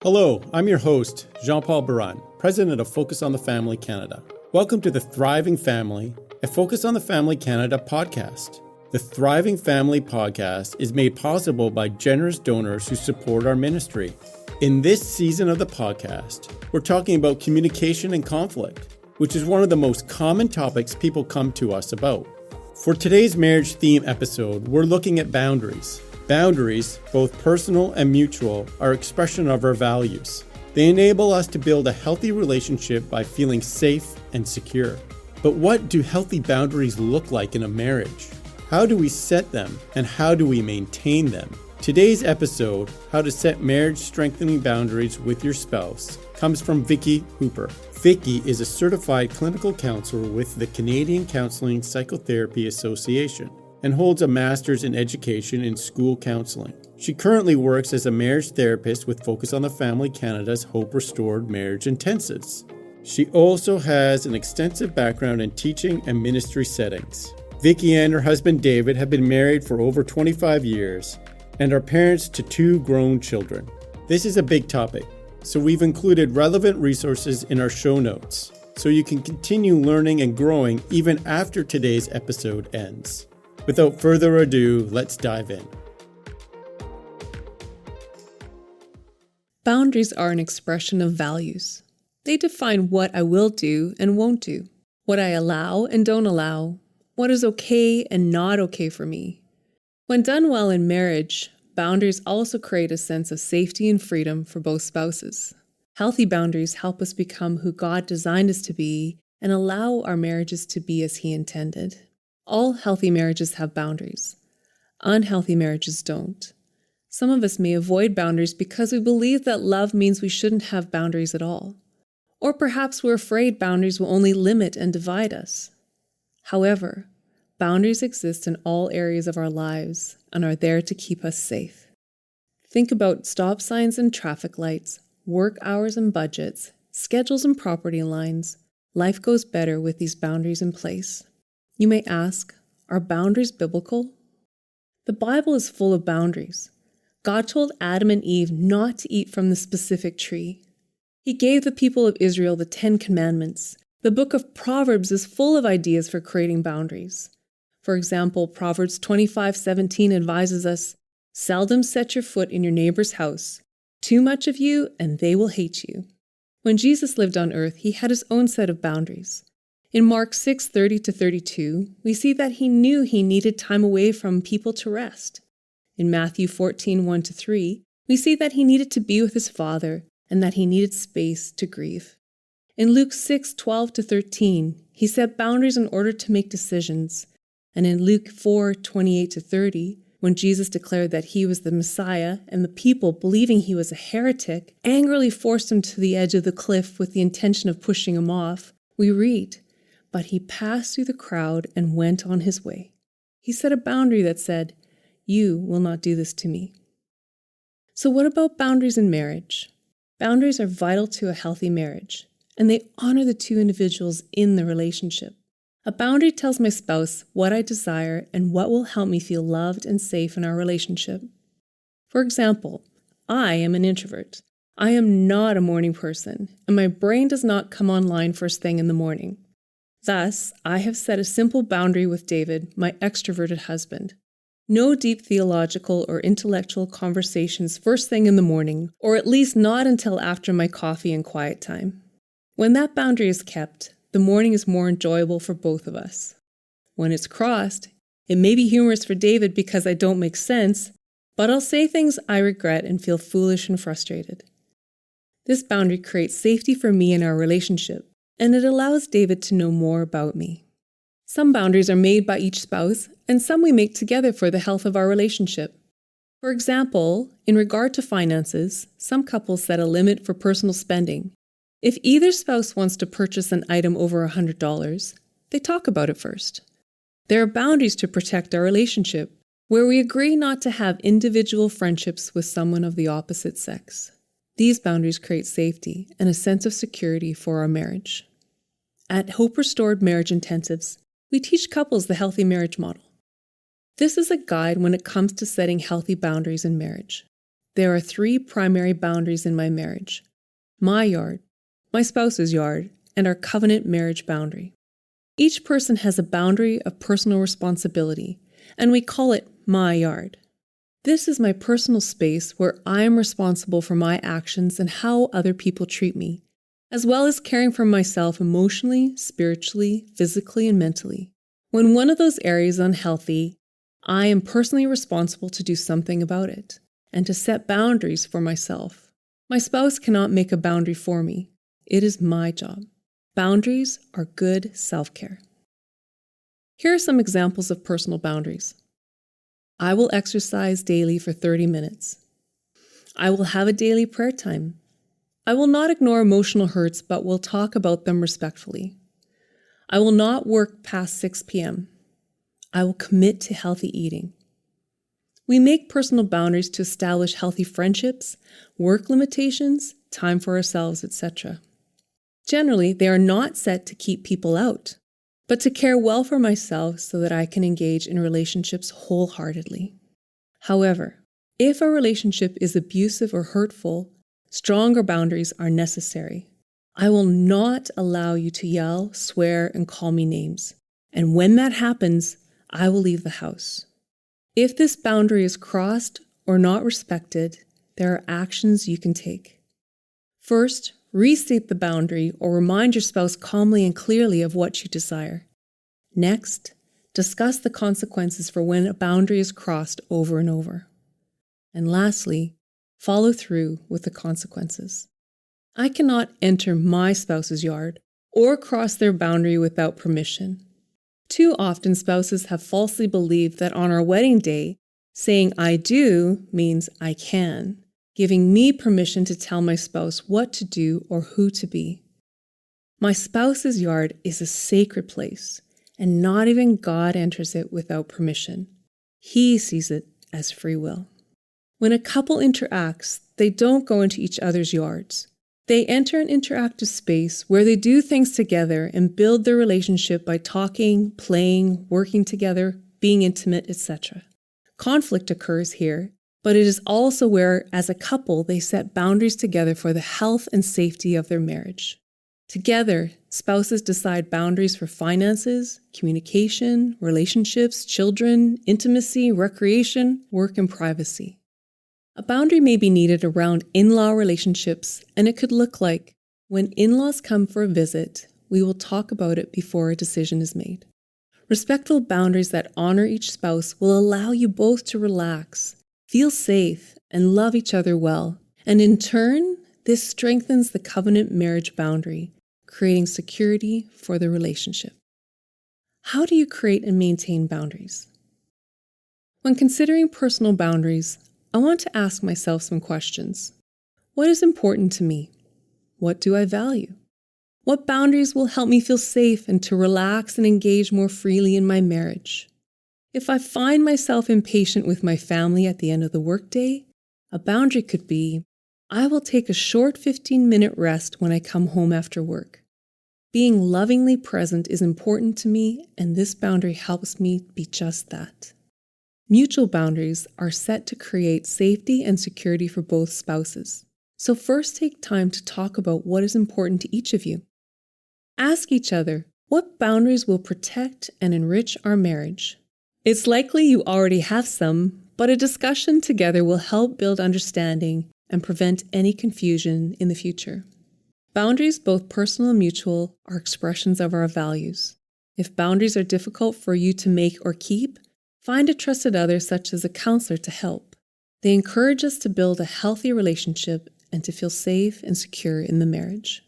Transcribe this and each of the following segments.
Hello, I'm your host, Jean-Paul Baran, President of Focus on the Family Canada. Welcome to the Thriving Family, a Focus on the Family Canada podcast. The Thriving Family podcast is made possible by generous donors who support our ministry. In this season of the podcast, we're talking about communication and conflict, which is one of the most common topics people come to us about. For today's marriage theme episode, we're looking at boundaries. Boundaries, both personal and mutual, are expression of our values. They enable us to build a healthy relationship by feeling safe and secure. But what do healthy boundaries look like in a marriage? How do we set them and how do we maintain them? Today's episode, How to Set Marriage Strengthening Boundaries with Your Spouse, comes from Vicki Hooper. Vicki is a Certified Clinical Counsellor with the Canadian Counselling Psychotherapy Association and holds a Master's in Education in School Counselling. She currently works as a marriage therapist with Focus on the Family Canada's Hope Restored Marriage Intensives. She also has an extensive background in teaching and ministry settings. Vicki and her husband David have been married for over 25 years and are parents to 2 grown children. This is a big topic, so we've included relevant resources in our show notes so you can continue learning and growing even after today's episode ends. Without further ado, let's dive in. Boundaries are an expression of values. They define what I will do and won't do, what I allow and don't allow, what is okay and not okay for me. When done well in marriage, boundaries also create a sense of safety and freedom for both spouses. Healthy boundaries help us become who God designed us to be and allow our marriages to be as He intended. All healthy marriages have boundaries. Unhealthy marriages don't. Some of us may avoid boundaries because we believe that love means we shouldn't have boundaries at all. Or perhaps we're afraid boundaries will only limit and divide us. However, boundaries exist in all areas of our lives and are there to keep us safe. Think about stop signs and traffic lights, work hours and budgets, schedules and property lines. Life goes better with these boundaries in place. You may ask, are boundaries biblical? The Bible is full of boundaries. God told Adam and Eve not to eat from the specific tree. He gave the people of Israel the 10 Commandments. The book of Proverbs is full of ideas for creating boundaries. For example, Proverbs 25:17 advises us, "Seldom set your foot in your neighbor's house. Too much of you, and they will hate you." When Jesus lived on earth, he had his own set of boundaries. In Mark 6:30-32, we see that he knew he needed time away from people to rest. In Matthew 14:1-3, we see that he needed to be with his Father and that he needed space to grieve. In Luke 6:12-13, he set boundaries in order to make decisions. And in Luke 4:28-30, when Jesus declared that he was the Messiah and the people, believing he was a heretic, angrily forced him to the edge of the cliff with the intention of pushing him off, we read, "But he passed through the crowd and went on his way." He set a boundary that said, "You will not do this to me." So what about boundaries in marriage? Boundaries are vital to a healthy marriage, and they honor the 2 individuals in the relationship. A boundary tells my spouse what I desire and what will help me feel loved and safe in our relationship. For example, I am an introvert. I am not a morning person, and my brain does not come online first thing in the morning. Thus, I have set a simple boundary with David, my extroverted husband. No deep theological or intellectual conversations first thing in the morning, or at least not until after my coffee and quiet time. When that boundary is kept, the morning is more enjoyable for both of us. When it's crossed, it may be humorous for David because I don't make sense, but I'll say things I regret and feel foolish and frustrated. This boundary creates safety for me in our relationship, and it allows David to know more about me. Some boundaries are made by each spouse, and some we make together for the health of our relationship. For example, in regard to finances, some couples set a limit for personal spending. If either spouse wants to purchase an item over $100, they talk about it first. There are boundaries to protect our relationship, where we agree not to have individual friendships with someone of the opposite sex. These boundaries create safety and a sense of security for our marriage. At Hope Restored Marriage Intensives, we teach couples the healthy marriage model. This is a guide when it comes to setting healthy boundaries in marriage. there are 3 primary boundaries in my marriage: my yard, my spouse's yard, and our covenant marriage boundary. Each person has a boundary of personal responsibility, and we call it my yard. This is my personal space where I am responsible for my actions and how other people treat me, as well as caring for myself emotionally, spiritually, physically, and mentally. When one of those areas is unhealthy, I am personally responsible to do something about it and to set boundaries for myself. My spouse cannot make a boundary for me. It is my job. Boundaries are good self-care. Here are some examples of personal boundaries. I will exercise daily for 30 minutes. I will have a daily prayer time. I will not ignore emotional hurts, but will talk about them respectfully. I will not work past 6 p.m. I will commit to healthy eating. We make personal boundaries to establish healthy friendships, work limitations, time for ourselves, etc. Generally, they are not set to keep people out, but to care well for myself so that I can engage in relationships wholeheartedly. However, if a relationship is abusive or hurtful, stronger boundaries are necessary. I will not allow you to yell, swear, and call me names. And when that happens, I will leave the house. If this boundary is crossed or not respected, there are actions you can take. First, restate the boundary or remind your spouse calmly and clearly of what you desire. Next, discuss the consequences for when a boundary is crossed over and over. And lastly, follow through with the consequences. I cannot enter my spouse's yard or cross their boundary without permission. Too often, spouses have falsely believed that on our wedding day, saying I do means I can, giving me permission to tell my spouse what to do or who to be. My spouse's yard is a sacred place, and not even God enters it without permission. He sees it as free will. When a couple interacts, they don't go into each other's yards. They enter an interactive space where they do things together and build their relationship by talking, playing, working together, being intimate, etc. Conflict occurs here, but it is also where, as a couple, they set boundaries together for the health and safety of their marriage. Together, spouses decide boundaries for finances, communication, relationships, children, intimacy, recreation, work, and privacy. A boundary may be needed around in-law relationships, and it could look like, when in-laws come for a visit, we will talk about it before a decision is made. Respectful boundaries that honor each spouse will allow you both to relax, feel safe, and love each other well. And in turn, this strengthens the covenant marriage boundary, creating security for the relationship. How do you create and maintain boundaries? When considering personal boundaries, I want to ask myself some questions. What is important to me? What do I value? What boundaries will help me feel safe and to relax and engage more freely in my marriage? If I find myself impatient with my family at the end of the workday, a boundary could be, I will take a short 15-minute rest when I come home after work. Being lovingly present is important to me, and this boundary helps me be just that. Mutual boundaries are set to create safety and security for both spouses. So first take time to talk about what is important to each of you. Ask each other, what boundaries will protect and enrich our marriage? It's likely you already have some, but a discussion together will help build understanding and prevent any confusion in the future. Boundaries, both personal and mutual, are expressions of our values. If boundaries are difficult for you to make or keep, find a trusted other such as a counselor to help. They encourage us to build a healthy relationship and to feel safe and secure in the marriage.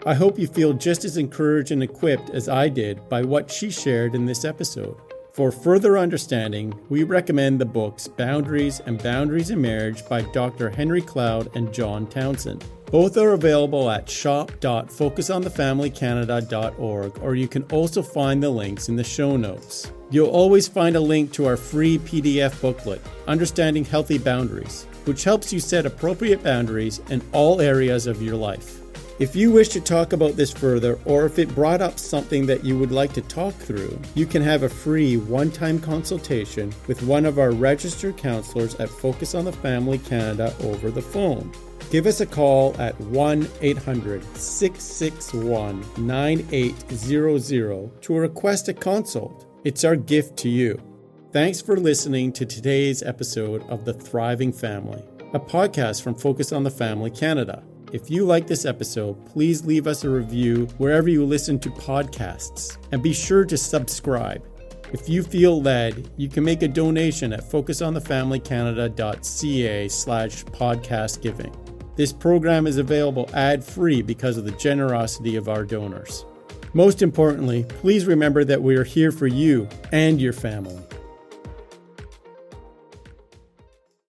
I hope you feel just as encouraged and equipped as I did by what she shared in this episode. For further understanding, we recommend the books Boundaries and Boundaries in Marriage by Dr. Henry Cloud and John Townsend. Both are available at shop.focusonthefamilycanada.org, or you can also find the links in the show notes. You'll always find a link to our free PDF booklet, Understanding Healthy Boundaries, which helps you set appropriate boundaries in all areas of your life. If you wish to talk about this further, or if it brought up something that you would like to talk through, you can have a free one-time consultation with one of our registered counselors at Focus on the Family Canada over the phone. Give us a call at 1-800-661-9800 to request a consult. It's our gift to you. Thanks for listening to today's episode of The Thriving Family, a podcast from Focus on the Family Canada. If you like this episode, please leave us a review wherever you listen to podcasts, and be sure to subscribe. If you feel led, you can make a donation at focusonthefamilycanada.ca/podcast giving. This program is available ad-free because of the generosity of our donors. Most importantly, please remember that we are here for you and your family.